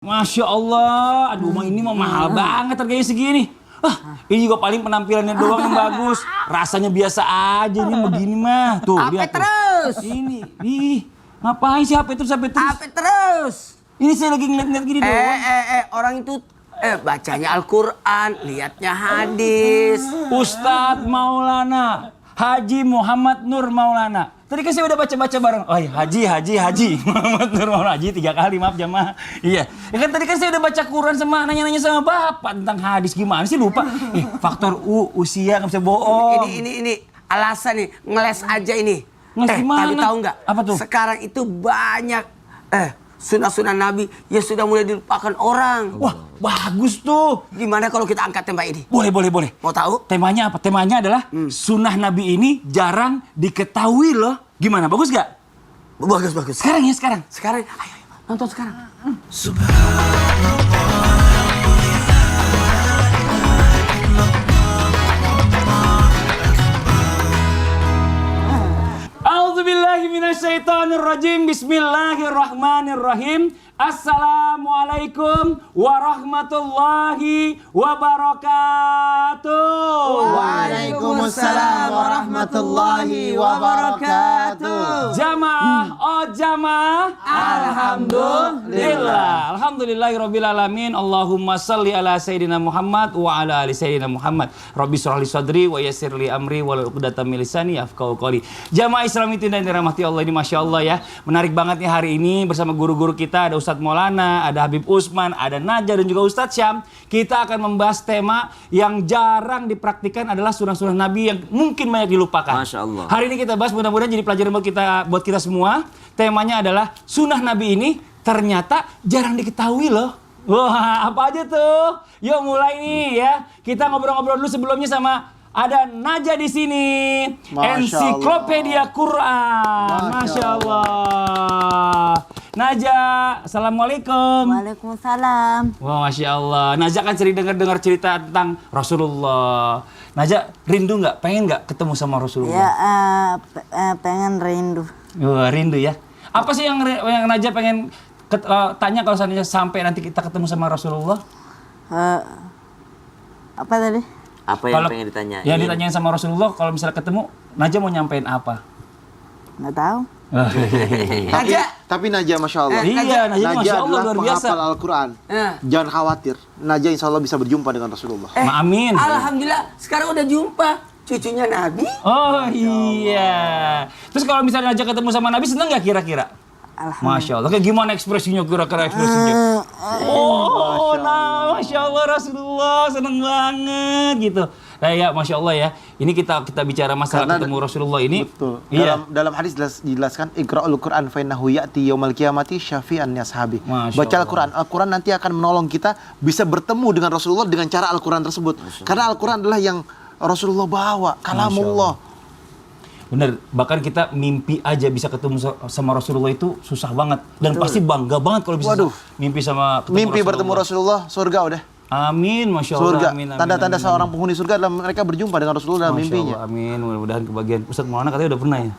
Masya Allah, aduh ini mah mahal banget harganya segini. Ini juga paling penampilannya doang yang bagus. Rasanya biasa aja nih begini mah. Tuh, Ape lihat tuh. terus. Ih, ngapain sih HP terus? Ape terus. Ini saya lagi ngeliat-ngeliat gini doang. Orang itu bacanya Al-Quran, lihatnya hadis. Ustadz Maulana Haji Muhammad Nur Maulana. Tadi kan saya udah baca-baca bareng. Oh iya, Haji Muhammad Nur Maulana. Haji 3 kali, maaf jamaah. Iya. Ya kan tadi kan saya udah baca Quran sama nanya-nanya sama Bapak tentang hadis. Gimana sih lupa? Faktor usia nggak bisa bohong. Ini alasan nih, ngeles aja ini. Ngeles gimana? Tapi tahu nggak? Apa tuh? Sekarang itu banyak sunnah-sunnah Nabi yang sudah mulai dilupakan orang. Wah, bagus tuh. Gimana kalau kita angkat tema ini? Boleh. Mau tahu? Temanya apa? Temanya adalah sunnah Nabi ini jarang diketahui loh. Gimana? Bagus gak? Bagus. Sekarang ya, sekarang. Sekarang, ayo nonton sekarang. A'udzubillahiminasyaitonirrajim. Bismillahirrahmanirrahim. Assalamualaikum warahmatullahi wabarakatuh. Waalaikumsalam warahmatullahi wabarakatuh. Jamaah, jamaah. Alhamdulillah. Alhamdulillahirabbil alamin. Allahumma shalli ala sayyidina Muhammad wa ala ali sayyidina Muhammad. Rabbi shrah li sadri wa yassir li amri wahlul 'uqdatam min lisani yafqahu qawli. Jamaah Islam itu dan dirahmati Allah ini, Masya Allah ya. Menarik banget nih hari ini bersama guru-guru kita. Ada Ustadz Maulana, ada Habib Usman, ada Najah dan juga Ustadz Syam. Kita akan membahas tema yang jarang dipraktikkan adalah sunnah-sunnah Nabi yang mungkin banyak dilupakan. Masya Allah. Hari ini kita bahas, mudah-mudahan jadi pelajaran buat kita semua. Temanya adalah sunnah Nabi ini ternyata jarang diketahui loh. Wah, apa aja tuh? Yuk mulai nih ya. Kita ngobrol-ngobrol dulu sebelumnya sama ada Najah di sini. Ensiklopedia Quran. Masya Allah. Najah, assalamualaikum. Waalaikumsalam. Wah, Masya Allah. Najah kan sering dengar cerita tentang Rasulullah. Najah rindu nggak? Pengen nggak ketemu sama Rasulullah? Ya, pengen rindu. Wah, rindu ya. Apa sih yang Najah pengen tanya kalau seandainya sampai nanti kita ketemu sama Rasulullah? Apa tadi? Apa yang pengen ditanyain? Yang ditanyain sama Rasulullah, kalau misalnya ketemu, Najah mau nyampein apa? Nggak tahu. Tapi Najah Masya Allah. Iya, Najah Masya Allah adalah luar biasa. penghafal Al-Quran. Jangan khawatir, Najah insya Allah bisa berjumpa dengan Rasulullah. Amin. Alhamdulillah, sekarang udah jumpa cucunya Nabi. Oh iya. Terus kalau misalnya Najah ketemu sama Nabi, seneng nggak kira-kira? Alhamdulillah. Masya Allah. Kayak gimana ekspresinya kira-kira ekspresinya? Oh, nah, Masya Allah Rasulullah seneng banget gitu. Nah ya, Masya Allah ya. Ini kita bicara masalah Karena ketemu Rasulullah ini. Betul. Iya. Dalam hadis dijelaskan, Iqra'ul Quran fa innahu ya'ti yaumil qiyamati syafi'an li ashabi. Masya Baca Allah. Al-Quran. Al-Quran nanti akan menolong kita bisa bertemu dengan Rasulullah dengan cara Al-Quran tersebut. Karena Al-Quran adalah yang Rasulullah bawa, kalamullah. Bener, bahkan kita mimpi aja bisa ketemu sama Rasulullah itu susah banget. Dan pasti bangga banget kalau bisa mimpi sama ketemu Mimpi bertemu Rasulullah, surga udah. Amin, Masya Allah. Surga. Amin, Tanda-tanda seorang penghuni surga adalah mereka berjumpa dengan Rasulullah dalam Masya mimpinya. Allah, amin. Mudah-mudahan kebagian. Ustadz Maulana katanya udah pernah ya?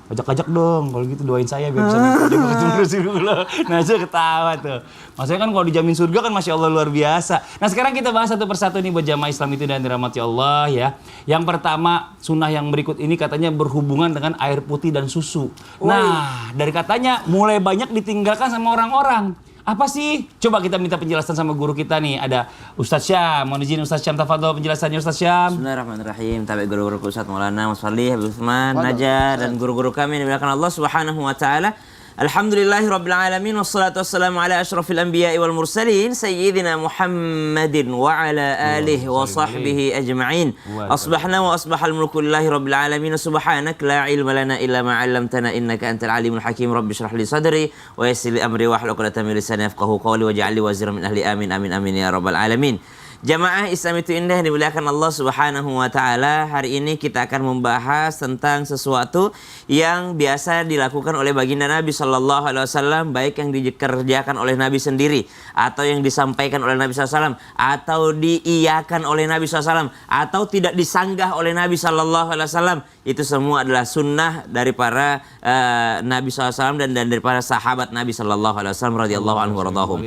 Ajak-ajak dong, kalau gitu doain saya biar bisa ketemu Rasulullah. Nah, saya ketawa tuh. Maksudnya kan kalau dijamin surga kan Masya Allah luar biasa. Nah sekarang kita bahas satu persatu nih buat jamaah Islam itu dan dirahmati Allah ya. Yang pertama, sunnah yang berikut ini katanya berhubungan dengan air putih dan susu. Nah, dari katanya mulai banyak ditinggalkan sama orang-orang. Apa sih? Coba kita minta penjelasan sama guru kita nih. Ada Ustadz Syam. Mohon izin Ustadz Syam, tafadhol penjelasannya Ustadz Syam. Bismillahirrahmanirrahim. Tabi guru-guru Ustadz Maulana, Mas Fadli, Habib Utsman, Najah dan guru-guru kami yang dimuliakan Allah Subhanahu wa taala. Alhamdulillahirabbil alamin wassalatu wassalamu ala asyrafil anbiya'i wal mursalin sayyidina Muhammadin wa ala alihi wa sahbihi ajma'in. Asbahna wa asbahal mulku lillahi rabbil alamin. Subhanak la ilma lana illa ma 'allamtana innaka antal alimul hakim. Rabbi shrah li sadri wa yassir li amri wahlul 'uqdatam min lisani yafqahu qawli waj'al li waziran min ahli. Amin amin amin ya rabbal alamin. Jamaah Islam itu indah dimuliakan Allah Subhanahu wa taala. Hari ini kita akan membahas tentang sesuatu yang biasa dilakukan oleh baginda Nabi sallallahu alaihi wasallam, baik yang dikerjakan oleh Nabi sendiri atau yang disampaikan oleh Nabi SAW atau diiyakan oleh Nabi SAW atau tidak disanggah oleh Nabi sallallahu alaihi wasallam. Itu semua adalah sunnah dari para Nabi SAW dan dari para sahabat Nabi sallallahu alaihi wasallam radhiyallahu anhu radhahum.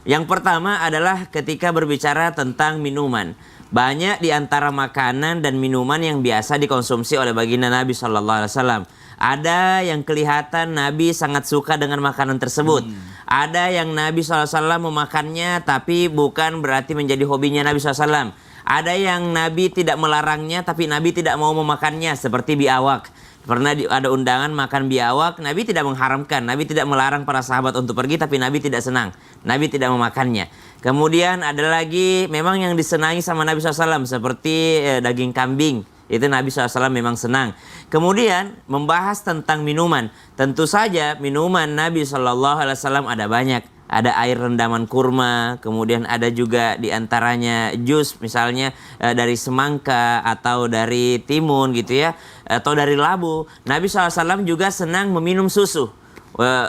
Yang pertama adalah ketika berbicara tentang minuman. Banyak di antara makanan dan minuman yang biasa dikonsumsi oleh baginda Nabi sallallahu alaihi wasallam. Ada yang kelihatan Nabi sangat suka dengan makanan tersebut. Ada yang Nabi SAW memakannya tapi bukan berarti menjadi hobinya Nabi SAW. Ada yang Nabi tidak melarangnya tapi Nabi tidak mau memakannya, seperti biawak. Pernah ada undangan makan biawak, Nabi tidak mengharamkan, Nabi tidak melarang para sahabat untuk pergi, tapi Nabi tidak senang, Nabi tidak memakannya. Kemudian ada lagi memang yang disenangi sama Nabi SAW, seperti daging kambing, itu Nabi SAW memang senang. Kemudian membahas tentang minuman, tentu saja minuman Nabi SAW ada banyak. Ada air rendaman kurma, kemudian ada juga diantaranya jus misalnya dari semangka atau dari timun gitu ya, atau dari labu. Nabi SAW juga senang meminum susu.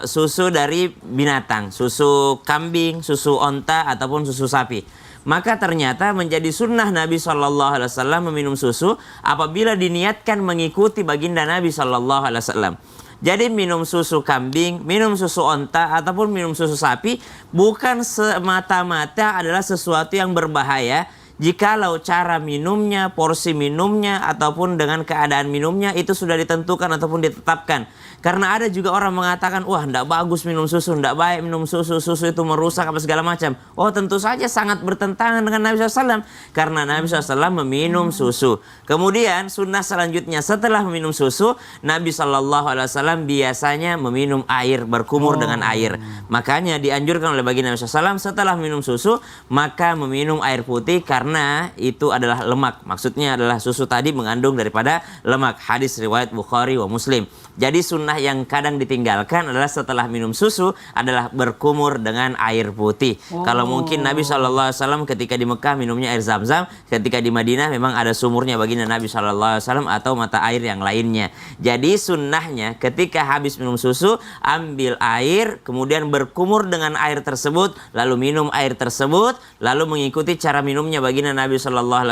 Susu dari binatang, susu kambing, susu onta ataupun susu sapi. Maka ternyata menjadi sunnah Nabi SAW meminum susu apabila diniatkan mengikuti baginda Nabi SAW. Jadi minum susu kambing, minum susu onta ataupun minum susu sapi bukan semata-mata adalah sesuatu yang berbahaya jikalau cara minumnya, porsi minumnya ataupun dengan keadaan minumnya itu sudah ditentukan ataupun ditetapkan. Karena ada juga orang mengatakan, wah tidak bagus minum susu, tidak baik minum susu, susu itu merusak apa segala macam. Oh tentu saja sangat bertentangan dengan Nabi SAW. Karena Nabi SAW meminum susu. Kemudian sunnah selanjutnya setelah meminum susu, Nabi SAW biasanya meminum air, berkumur dengan air. Makanya dianjurkan oleh baginda Nabi SAW setelah minum susu, maka meminum air putih karena itu adalah lemak. Maksudnya adalah susu tadi mengandung daripada lemak. Hadis riwayat Bukhari wa Muslim. Jadi sunnah yang kadang ditinggalkan adalah setelah minum susu adalah berkumur dengan air putih. Kalau mungkin Nabi SAW ketika di Mekah minumnya air Zam-Zam, ketika di Madinah memang ada sumurnya baginda Nabi SAW atau mata air yang lainnya. Jadi sunnahnya ketika habis minum susu, ambil air, kemudian berkumur dengan air tersebut, lalu minum air tersebut, lalu mengikuti cara minumnya baginda Nabi SAW.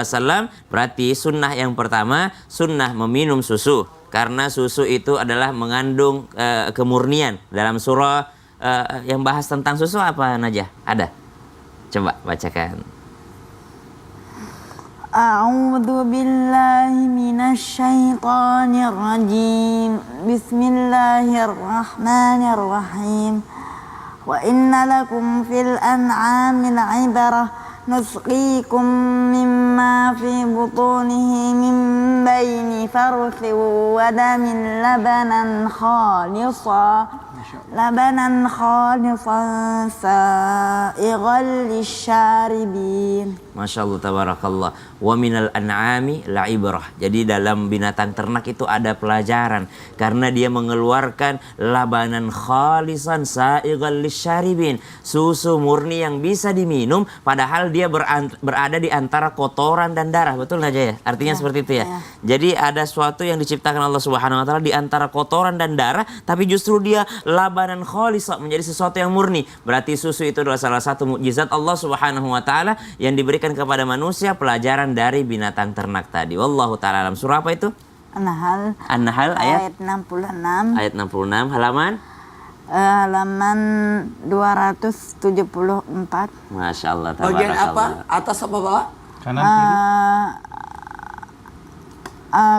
Berarti sunnah yang pertama, sunnah meminum susu. Karena susu itu adalah mengandung kemurnian. Dalam surah yang bahas tentang susu apa Najah? Ada? Coba bacakan. A'udzu billahi minasy syaithanir rajim. Bismillahirrahmanirrahim. Wa inna lakum fil an'amil 'ibrah. نسقيكم مما في بطونه من بين فرث ودم لبنا خالصا سائغا للشاربين. Masya Allah, tabarakallah. Wa minal an'ami la'ibrah. Jadi dalam binatang ternak itu ada pelajaran. Karena dia mengeluarkan labanan khalisan sa'ighal lisyaribin. Susu murni yang bisa diminum. Padahal dia berada di antara kotoran dan darah. Betul aja ya? Artinya seperti itu ya? Jadi ada sesuatu yang diciptakan Allah Subhanahu Wa Taala di antara kotoran dan darah. Tapi justru dia labanan khalisan, menjadi sesuatu yang murni. Berarti susu itu adalah salah satu mukjizat Allah Subhanahu Wa Taala yang diberikan kepada manusia, pelajaran dari binatang ternak tadi. Wallahu ta'ala alam. Surah apa itu? An-Nahl ayat 66. Ayat 66 halaman 274. Masya Allah, Bagian tabarakallah. apa? Atas apa bawah? Kanan kiri.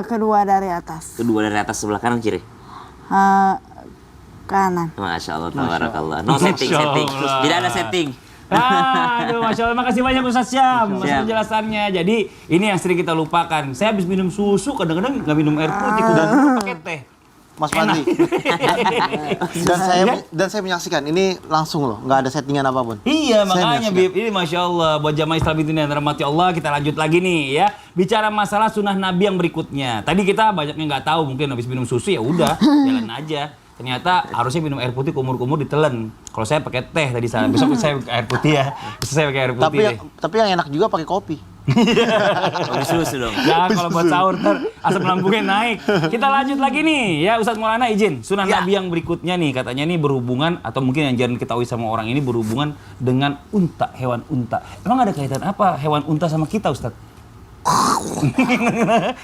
Kedua dari atas. Kedua dari atas, sebelah kanan kiri. Kanan. Masya Allah, tabarakallah. No setting. Tidak ada setting. Aduh, Masya Allah. Makasih banyak Ustaz Syam atas penjelasannya. Jadi ini yang sering kita lupakan. Saya habis minum susu, kadang-kadang nggak minum air putih, dan pakai teh. Mas Fadli. dan saya menyaksikan ini langsung loh, nggak ada settingan apapun. Iya, Saya makanya menyaksikan. Bib, ini Masya Allah. Buat jamaah Islam itu yang dirahmati Allah, kita lanjut lagi nih ya. Bicara masalah sunnah Nabi yang berikutnya. Tadi kita banyak yang nggak tahu, mungkin habis minum susu ya udah, jalan aja. ternyata harusnya minum air putih kumur-kumur ditelen. Kalau saya pakai teh tadi salah. Besok saya air putih ya. Besok saya pakai air putih. Tapi yang enak juga pakai kopi. Kopi susu dong. Ya kalau buat sahur ntar asam lambungnya naik. Kita lanjut lagi nih ya Ustadz Maulana izin. Sunan Nabi yang berikutnya nih katanya nih berhubungan atau mungkin yang jarang diketahui sama orang ini berhubungan dengan unta, hewan unta. Emang ada kaitan apa hewan unta sama kita Ustadz?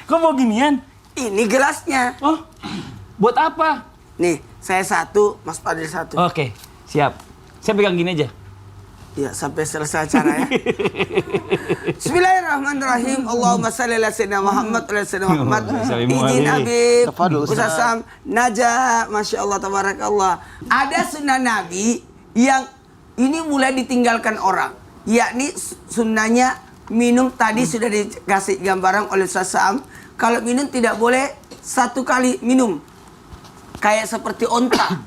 Kok mau ginian? Ini gelasnya. Oh, buat apa? Nih, saya satu, Mas Fadil satu. Oke, siap. Saya pegang gini aja. Ya, sampai selesai acara ya. Bismillahirrahmanirrahim. Allahumma shalli ala sayyidina Muhammad wa ala sayyidina Muhammad. Izin Habib, Tafadhol, Ustaz. Ustaz Sam, Najah, Masya Allah, Tabarakallah. Ada sunnah Nabi yang ini mulai ditinggalkan orang. Yakni sunnahnya minum tadi sudah dikasih gambaran oleh Ustaz Sam. Kalau minum tidak boleh satu kali minum. Kayak seperti onta.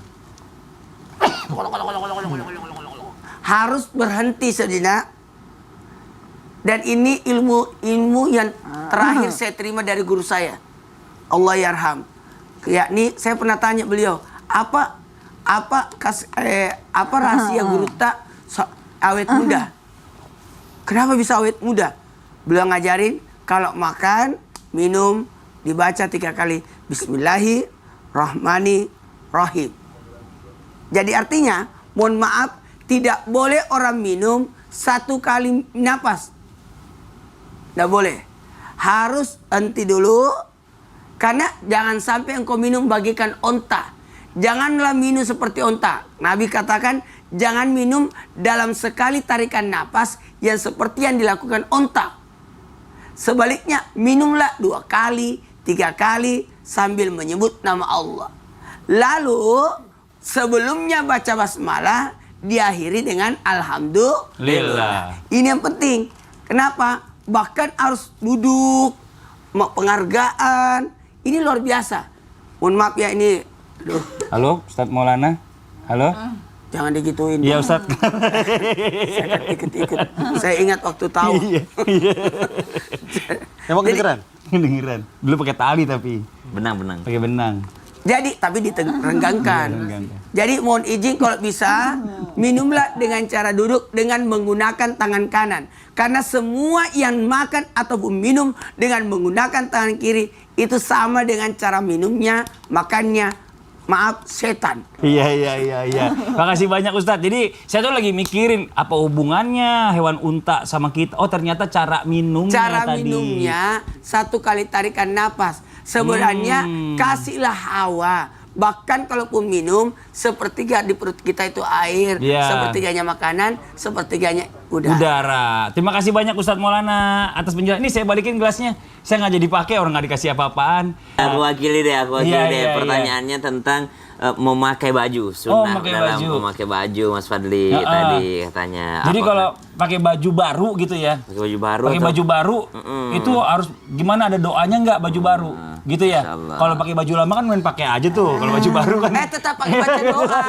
Harus berhenti sejenak. Dan ini ilmu yang terakhir saya terima dari guru saya. Allah yarham. Yakni saya pernah tanya beliau, apa rahasia guru tak awet muda? Kenapa bisa awet muda? Beliau ngajarin kalau makan, minum, dibaca 3 kali Bismillahirrahmanirrahim. Jadi artinya, mohon maaf, tidak boleh orang minum 1 kali napas. Tidak boleh. Harus henti dulu. Karena jangan sampai engkau minum bagikan onta. Janganlah minum seperti onta. Nabi katakan, jangan minum dalam sekali tarikan napas yang seperti yang dilakukan onta. Sebaliknya, minumlah 2 kali, 3 kali sambil menyebut nama Allah. Lalu, sebelumnya baca basmalah, diakhiri dengan Alhamdulillah. Ini yang penting. Kenapa? Bahkan harus duduk, penghargaan. Ini luar biasa. Mohon maaf ya ini. Aduh. Halo, Ustadz Maulana. Halo. Jangan digituin. Iya Ustadz. Saya ikut-ikut. Saya ingat waktu tahu. Iya. Emang kedengeran? Kedengeran. Dulu pakai tali tapi. Benang. Pakai benang. Jadi, tapi direnggangkan. Jadi mohon izin kalau bisa, minumlah dengan cara duduk dengan menggunakan tangan kanan. Karena semua yang makan ataupun minum dengan menggunakan tangan kiri, itu sama dengan cara minumnya, makannya. Maaf, setan. Iya. Makasih banyak Ustadz. Jadi saya tuh lagi mikirin apa hubungannya hewan unta sama kita. Oh ternyata cara minumnya Cara tadi. minumnya 1 kali tarikan napas. Sebenarnya kasihlah hawa. Bahkan kalaupun minum, sepertiga di perut kita itu air, sepertiganya makanan, sepertiganya udara. Terima kasih banyak Ustadz Maulana atas penjelasan. Ini saya balikin gelasnya. Saya nggak jadi pakai, orang nggak dikasih apa-apaan. Aku wakili deh. Pertanyaannya tentang memakai baju, sunnah memakai baju Mas Fadli tadi katanya. Jadi kalau pakai baju baru gitu ya? Pakai baju baru itu harus gimana, ada doanya nggak baju baru? Gitu ya? Kalau pakai baju lama kan main pakai aja tuh. Kalau baju baru kan. Tetap pakai baca doa.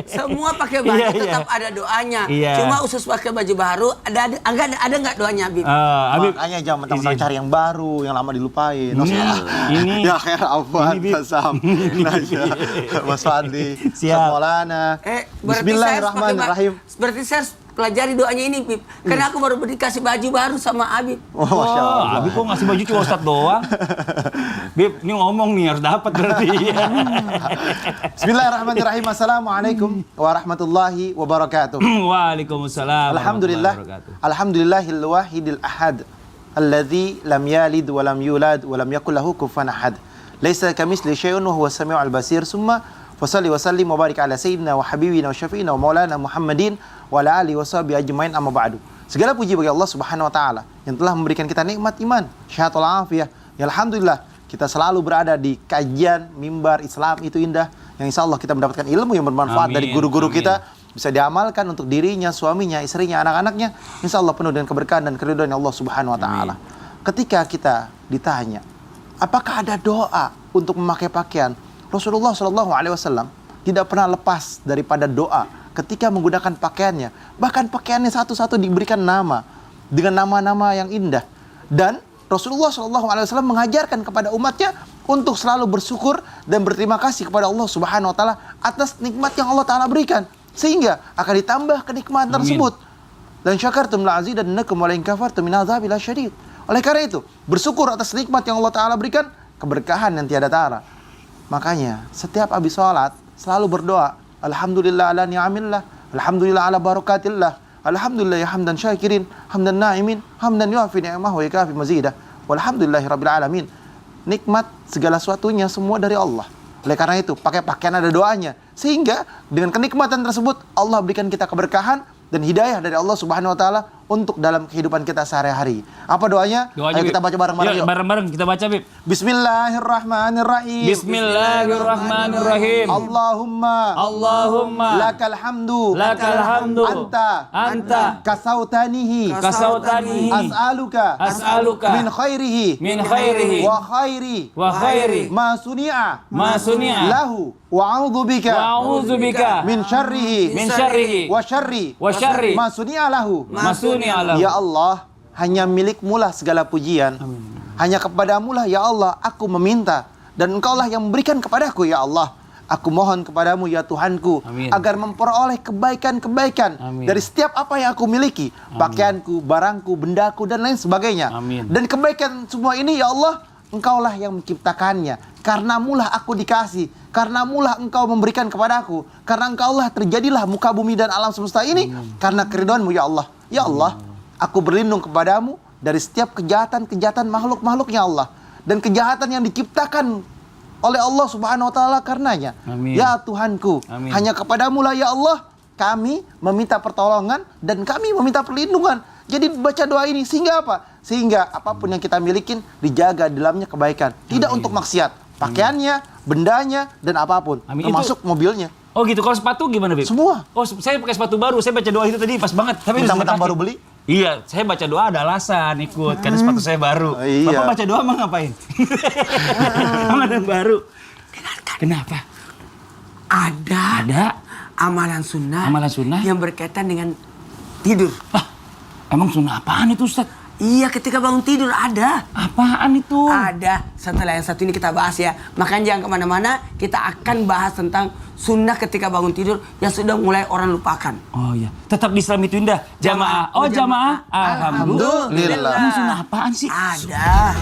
Semua pakai baju tetap ada doanya. Cuma usus pakai baju baru ada nggak doanya Habib? Habib Makanya jangan mentang-mentang cari yang baru, yang lama dilupain. Ini Ya khair Afwan, Sam, Najah, Mas Fadli, Ustadz Maulana. Bismillahirrahmanirrahim. Berarti saya harus pelajari doanya ini, Bib. Karena aku baru dikasih baju baru sama Habib. Masya Allah. Habib kok ngasih baju cuma Ustadz doang? Bib, ini ngomong nih harus dapat berarti. Bismillahirrahmanirrahim. Assalamualaikum warahmatullahi wabarakatuh. Waalaikumsalam. Alhamdulillah. Alhamdulillahil wahidil ahad. Alladzi lam yalid wa lam yulad wa lam yakul lahu kufuwan ahad. Laisa kamitsli syai'un wa huwas samiul basir. Summa wasalli wa sallim wa barik ala sayyidina wa habibina wa syafi'ina wa maulana Muhammadin wa ala alihi wa sahbihi ajmain, amma ba'du. Segala puji bagi Allah Subhanahu wa taala yang telah memberikan kita nikmat iman, syahatul afiyah. Ya alhamdulillah, kita selalu berada di kajian mimbar Islam itu indah, yang insya Allah kita mendapatkan ilmu yang bermanfaat dari guru-guru kita, bisa diamalkan untuk dirinya, suaminya, istrinya, anak-anaknya. Insya Allah penuh dengan keberkahan dan keridhaan Allah Subhanahu wa taala. Ketika kita ditanya, apakah ada doa untuk memakai pakaian? Rasulullah SAW tidak pernah lepas daripada doa ketika menggunakan pakaiannya. Bahkan pakaiannya satu-satu diberikan nama dengan nama-nama yang indah. Dan Rasulullah SAW mengajarkan kepada umatnya untuk selalu bersyukur dan berterima kasih kepada Allah Subhanahu wa taala atas nikmat yang Allah taala berikan, sehingga akan ditambah kenikmatan tersebut. Dan syakartum la'azidannakum wa la in kafartum min adzabil lasyadid. Oleh karena itu, bersyukur atas nikmat yang Allah taala berikan, keberkahan yang tiada tara. Makanya setiap habis sholat selalu berdoa, alhamdulillah ala ni'amillah, alhamdulillah ala barakatillah, alhamdulillah ya hamdan syakirin, hamdan na'imin, hamdan yuafi ni'amahu wa yakafi mazidah, walhamdulillahi rabbil alamin. Nikmat segala sesuatunya semua dari Allah. Oleh karena itu, pakai pakaian ada doanya, sehingga dengan kenikmatan tersebut Allah berikan kita keberkahan dan hidayah dari Allah Subhanahu wa taala untuk dalam kehidupan kita sehari-hari. Apa doanya? Ayo kita baca bareng-bareng yuk. Bareng-bareng kita baca, Bib. Bismillahirrahmanirrahim. Bismillahirrahmanirrahim. Allahumma lakal hamdu anta kasautanihi as'aluka min khairihi wa khairi ma suni'a lahu wa a'udzu bika min syarrihi wa syarri ma suni'a lahu. Ya Allah, hanya milik-Mu lah segala pujian. Amin. Hanya kepadamu lah ya Allah aku meminta, dan Engkaulah yang memberikan kepadaku ya Allah. Aku mohon kepadamu ya Tuhanku. Amin. Agar memperoleh kebaikan-kebaikan dari setiap apa yang aku miliki. Amin. Pakaianku, barangku, bendaku dan lain sebagainya. Amin. Dan kebaikan semua ini ya Allah, Engkaulah yang menciptakannya. Karenamu lah aku dikasih. Karenamu lah Engkau memberikan kepadaku. Karena Engkaulah terjadilah muka bumi dan alam semesta ini. Karena keridhaan-Mu ya Allah. Ya Allah, aku berlindung kepadamu dari setiap kejahatan-kejahatan makhluk-makhluknya Allah. Dan kejahatan yang diciptakan oleh Allah Subhanahu wa taala karenanya. Amin. Ya Tuhanku, hanya kepadamu lah ya Allah kami meminta pertolongan dan kami meminta perlindungan. Jadi baca doa ini sehingga apa? Sehingga apapun yang kita milikin dijaga dalamnya kebaikan. Tidak untuk maksiat. Pakaiannya, bendanya, dan apapun. Termasuk mobilnya. Oh gitu, kalau sepatu gimana, Bib? Semua. Oh, saya pakai sepatu baru, saya baca doa itu tadi pas banget. Tapi mentang-mentang baru beli? Iya, saya baca doa ada alasan ikut, karena sepatu saya baru. Iya. Bapak baca doa emang ngapain? Emang ada yang baru? Kenapa? Ada amalan sunnah yang berkaitan dengan tidur. Emang sunnah apaan itu, Ustaz? Iya, ketika bangun tidur ada. Apaan itu? Ada. Setelah yang satu ini kita bahas ya. Makanya jangan kemana-mana, kita akan bahas tentang sunnah ketika bangun tidur yang sudah mulai orang lupakan. Oh iya. Tetap di Islam itu indah. Jamaah. Oh jamaah. Alhamdulillah. Alhamdulillah. Emang sunnah apaan sih? Ada.